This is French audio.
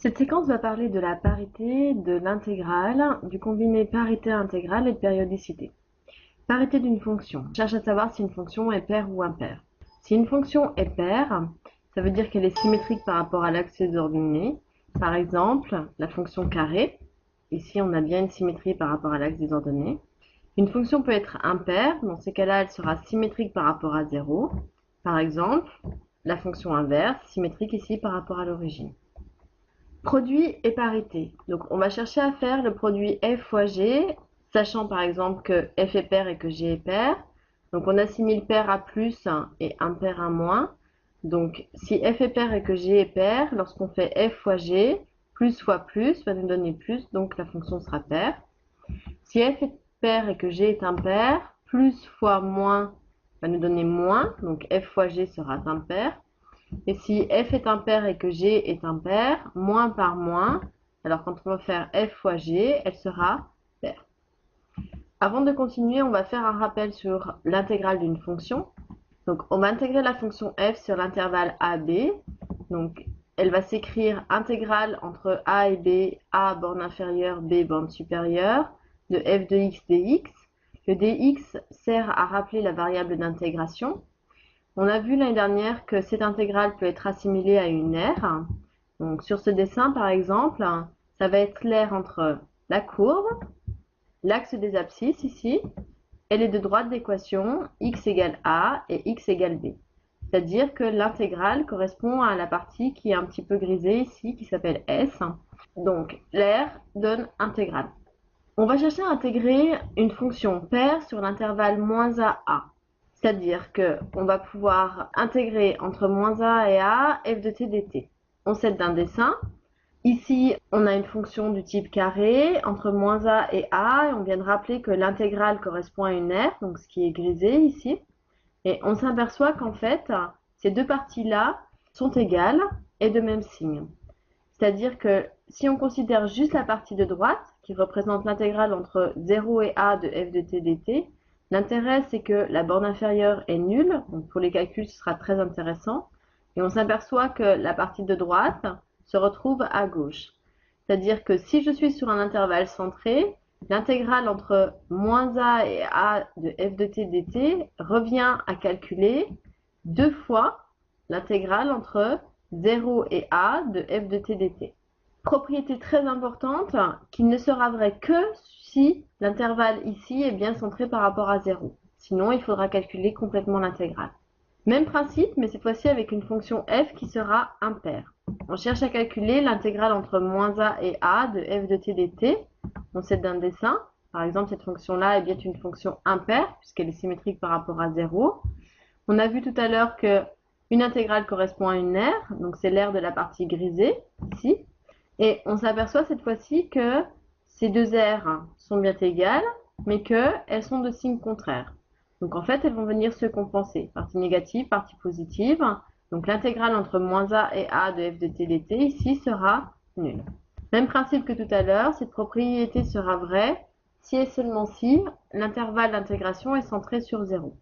Cette séquence va parler de la parité, de l'intégrale, du combiné parité-intégrale et de périodicité. Parité d'une fonction. On cherche à savoir si une fonction est paire ou impaire. Si une fonction est paire, ça veut dire qu'elle est symétrique par rapport à l'axe des ordonnées. Par exemple, la fonction carré. Ici, on a bien une symétrie par rapport à l'axe des ordonnées. Une fonction peut être impaire. Dans ces cas-là, elle sera symétrique par rapport à 0. Par exemple, la fonction inverse, symétrique ici par rapport à l'origine. Produit et parité. Donc on va chercher à faire le produit f fois g, sachant par exemple que f est pair et que g est pair. Donc on assimile pair à plus et impair à moins. Donc si f est pair et que g est pair, lorsqu'on fait f fois g, plus fois plus va nous donner plus, donc la fonction sera paire. Si f est pair et que g est impair, plus fois moins va nous donner moins, donc f fois g sera impair. Et si f est impair et que g est impair, moins par moins, alors quand on va faire f fois g, elle sera paire. Avant de continuer, on va faire un rappel sur l'intégrale d'une fonction. Donc on va intégrer la fonction f sur l'intervalle AB. Donc elle va s'écrire intégrale entre a et b, a borne inférieure, b borne supérieure, de f de x dx. Le dx sert à rappeler la variable d'intégration. On a vu l'année dernière que cette intégrale peut être assimilée à une aire. Donc sur ce dessin, par exemple, ça va être l'aire entre la courbe, l'axe des abscisses ici, et les deux droites d'équation x égale a et x égale b. C'est-à-dire que l'intégrale correspond à la partie qui est un petit peu grisée ici, qui s'appelle S. Donc l'aire donne intégrale. On va chercher à intégrer une fonction paire sur l'intervalle -a a. C'est-à-dire qu'on va pouvoir intégrer entre -a et a f de t dt. On s'aide d'un dessin. Ici, on a une fonction du type carré entre -a et a. Et on vient de rappeler que l'intégrale correspond à une aire, donc ce qui est grisé ici. Et on s'aperçoit qu'en fait, ces deux parties-là sont égales et de même signe. C'est-à-dire que si on considère juste la partie de droite, qui représente l'intégrale entre 0 et a de f de t dt, l'intérêt c'est que la borne inférieure est nulle, donc pour les calculs ce sera très intéressant, et on s'aperçoit que la partie de droite se retrouve à gauche. C'est-à-dire que si je suis sur un intervalle centré, l'intégrale entre -a et a de f de t dt revient à calculer deux fois l'intégrale entre 0 et a de f de t dt. Propriété très importante, qui ne sera vrai que si l'intervalle ici est bien centré par rapport à 0. Sinon, il faudra calculer complètement l'intégrale. Même principe, mais cette fois-ci avec une fonction f qui sera impaire. On cherche à calculer l'intégrale entre -a et a de f de t dt. On s'aide d'un dessin. Par exemple, cette fonction-là est bien une fonction impaire, puisqu'elle est symétrique par rapport à 0. On a vu tout à l'heure que une intégrale correspond à une aire, donc c'est l'aire de la partie grisée, ici. Et on s'aperçoit cette fois-ci que ces deux aires sont bien égales, mais qu'elles sont de signe contraire. Donc en fait, elles vont venir se compenser. Partie négative, partie positive. Donc l'intégrale entre -a et a de f de t dt ici sera nulle. Même principe que tout à l'heure, cette propriété sera vraie si et seulement si l'intervalle d'intégration est centré sur 0.